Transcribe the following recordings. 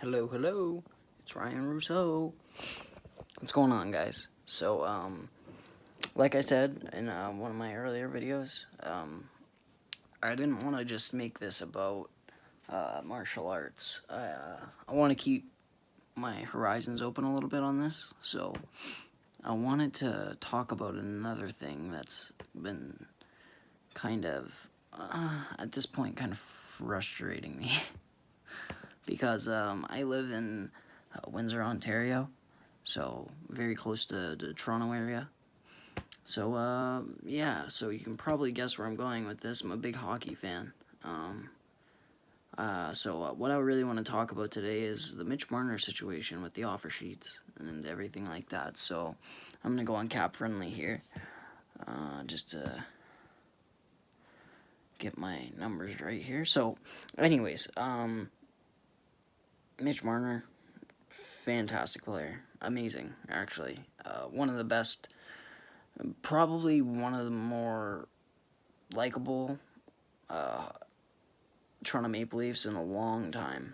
Hello, it's Ryan Rousseau. What's going on, guys? So, like I said in one of my earlier videos, I didn't want to just make this about martial arts. I want to keep my horizons open a little bit on this, so I wanted to talk about another thing that's been kind of, at this point, kind of frustrating me. Because I live in Windsor, Ontario, so very close to the Toronto area. So, yeah, so you can probably guess where I'm going with this. I'm a big hockey fan. So what I really want to talk about today is the Mitch Marner situation with the offer sheets and everything like that. So I'm going to go on cap friendly here, just to get my numbers right here. So, anyways, Mitch Marner, fantastic player. Amazing, actually. One of the best, probably one of the more likable Toronto Maple Leafs in a long time.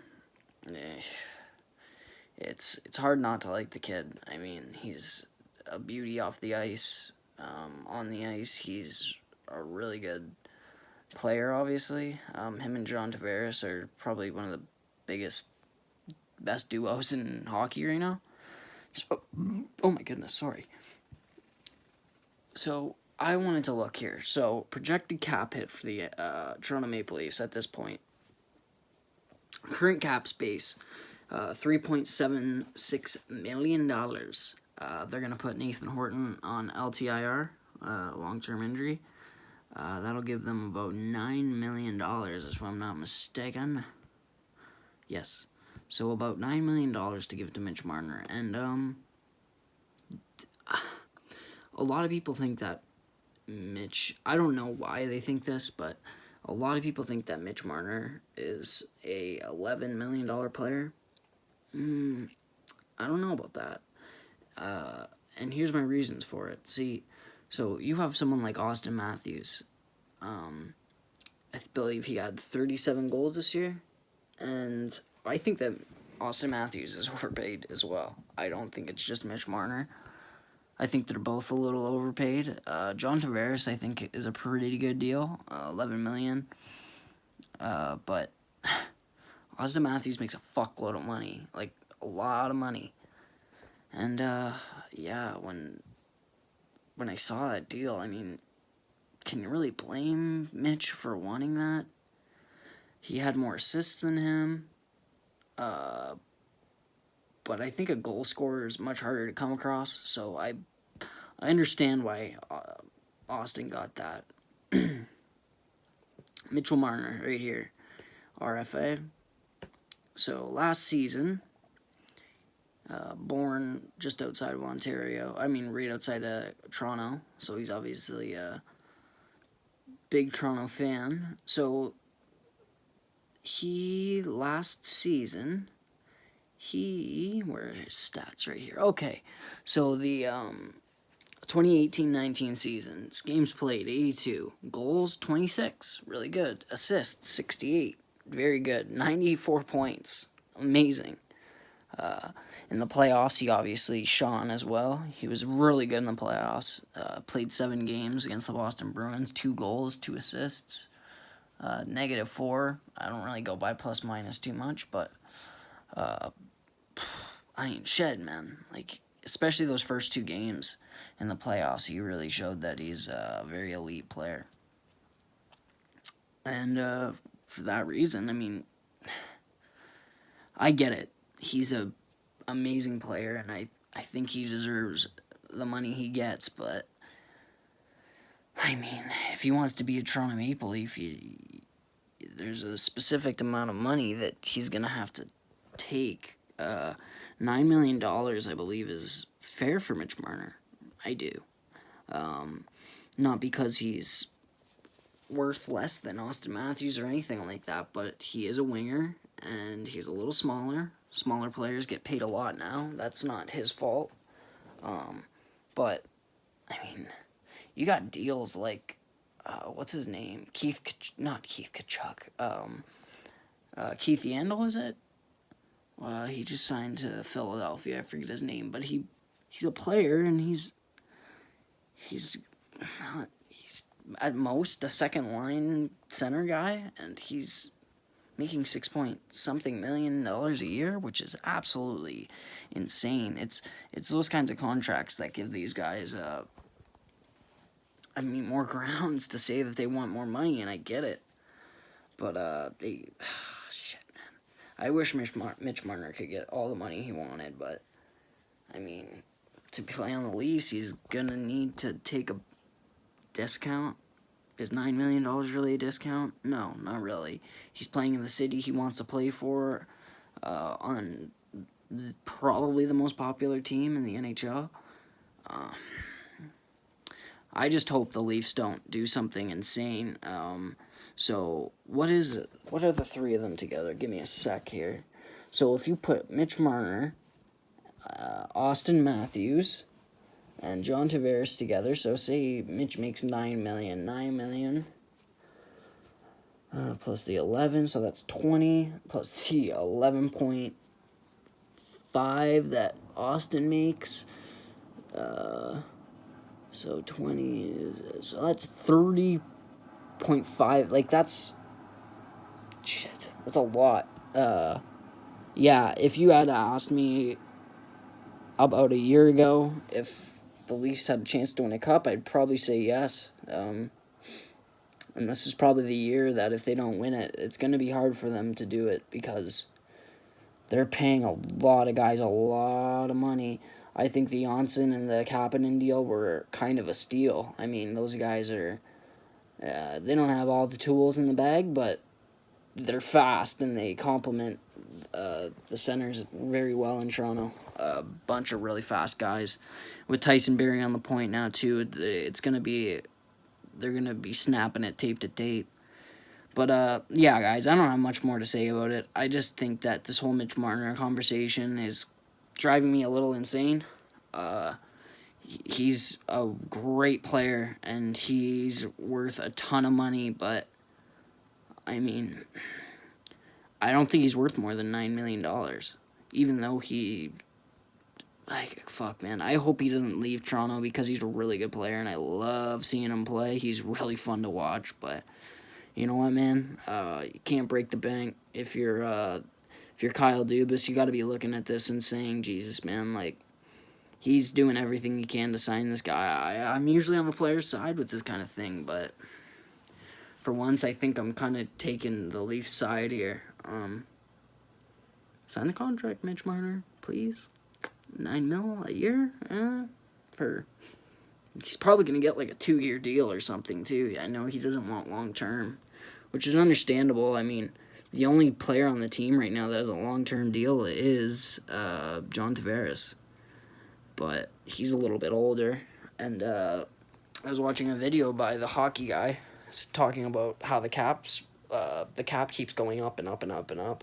It's hard not to like the kid. I mean, he's a beauty off the ice. On the ice, he's a really good player, obviously. Him and John Tavares are probably one of the best duos in hockey right now. So, oh my goodness, sorry. So I wanted to look here. So projected cap hit for the Toronto Maple Leafs at this point. Current cap space, $3.76 million. They're gonna put Nathan Horton on LTIR, long-term injury. That'll give them about $9 million, if I'm not mistaken. Yes. So about $9 million to give to Mitch Marner. And, a lot of people think that Mitch, I don't know why they think this, but a lot of people think that Mitch Marner is a $11 million player. I don't know about that. And here's my reasons for it. See, so you have someone like Austin Matthews. I believe he had 37 goals this year. And I think that Austin Matthews is overpaid as well. I don't think it's just Mitch Marner. I think they're both a little overpaid. John Tavares, I think, is a pretty good deal, $11 million. But Austin Matthews makes a fuckload of money, like a lot of money. And yeah, when I saw that deal, I mean, can you really blame Mitch for wanting that? He had more assists than him. But I think a goal scorer is much harder to come across, so I understand why Austin got that. Mitchell Marner, right here, RFA. So last season, born just outside of Ontario, right outside of Toronto, so he's obviously a big Toronto fan. So last season, where are his stats right here? Okay, so the 2018-19 season, games played 82, goals 26, really good, assists 68, very good, 94 points, amazing. In the playoffs, he obviously shone as well. He was really good in the playoffs. Played 7 games against the Boston Bruins, 2 goals, 2 assists, -4. I don't really go by plus minus too much, but I ain't shed, man. Like, especially those first 2 games in the playoffs, he really showed that he's a very elite player. And for that reason, I mean, I get it. He's a amazing player, and I think he deserves the money he gets, but I mean, if he wants to be a Toronto Maple Leaf, there's a specific amount of money that he's going to have to take. $9 million, I believe, is fair for Mitch Marner. I do. Not because he's worth less than Austin Matthews or anything like that, but he is a winger, and he's a little smaller. Smaller players get paid a lot now. That's not his fault. But, I mean, you got deals like, what's his name? Not Keith Kachuk. Keith Yandel, is it? he just signed to Philadelphia. I forget his name, but he's a player, and he's at most a second line center guy, and he's making $6 million a year, which is absolutely insane. It's those kinds of contracts that give these guys more grounds to say that they want more money, and I get it. But shit, man. I wish Mitch Marner could get all the money he wanted, but I mean, to play on the Leafs, he's gonna need to take a discount. Is $9 million really a discount? No, not really. He's playing in the city he wants to play for, on probably the most popular team in the NHL. I just hope the Leafs don't do something insane. So what are the three of them together? Give me a sec here. So if you put Mitch Marner, Austin Matthews, and John Tavares together, so say Mitch makes $9 million, plus the 11, so that's 20, plus the 11.5 that Austin makes, so 20 so that's 30.5, like that's a lot. Yeah, if you had asked me about a year ago if the Leafs had a chance to win a cup, I'd probably say yes. And this is probably the year that if they don't win it, it's going to be hard for them to do it because they're paying a lot of guys a lot of money. I think the Janssen and the Kapanen deal were kind of a steal. I mean, those guys are, they don't have all the tools in the bag, but they're fast and they complement the centers very well in Toronto. A bunch of really fast guys. With Tyson Barrie on the point now too, they're gonna be snapping it tape to tape. But yeah, guys, I don't have much more to say about it. I just think that this whole Mitch Marner conversation is driving me a little insane. He's a great player and he's worth a ton of money, but I mean, I don't think he's worth more than $9 million, even though he. Fuck, man. I hope he doesn't leave Toronto because he's a really good player, and I love seeing him play. He's really fun to watch, but you know what, man? You can't break the bank. If you're Kyle Dubas, you got to be looking at this and saying, Jesus, man, like, he's doing everything he can to sign this guy. I'm usually on the player's side with this kind of thing, but for once, I think I'm kind of taking the Leafs side here. Sign the contract, Mitch Marner, please. $9 million a year? He's probably going to get like a 2-year deal or something too. I know he doesn't want long-term, which is understandable. I mean, the only player on the team right now that has a long-term deal is John Tavares. But he's a little bit older. And I was watching a video by the hockey guy talking about how the cap keeps going up and up and up and up.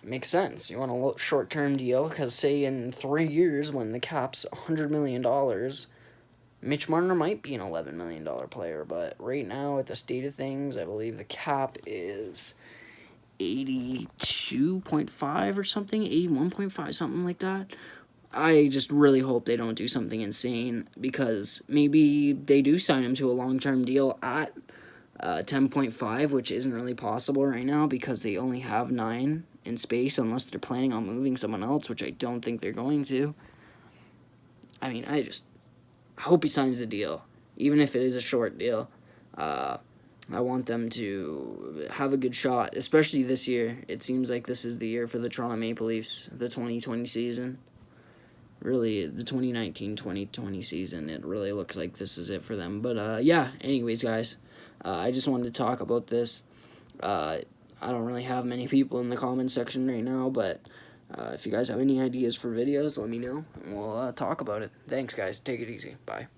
Makes sense. You want a short-term deal because, say, in 3 years when the cap's $100 million, Mitch Marner might be an $11 million player. But right now, at the state of things, I believe the cap is 82.5 or something, 81.5, something like that. I just really hope they don't do something insane because maybe they do sign him to a long-term deal at 10.5, which isn't really possible right now because they only have 9 in space unless they're planning on moving someone else, which I don't think they're going to. I mean, I hope he signs the deal, even if it is a short deal. I want them to have a good shot, especially this year. It seems like this is the year for the Toronto Maple Leafs, the 2020 season. Really, the 2019-2020 season, it really looks like this is it for them. But, yeah, anyways, guys, I just wanted to talk about this. I don't really have many people in the comment section right now, but if you guys have any ideas for videos, let me know, and we'll talk about it. Thanks, guys. Take it easy. Bye.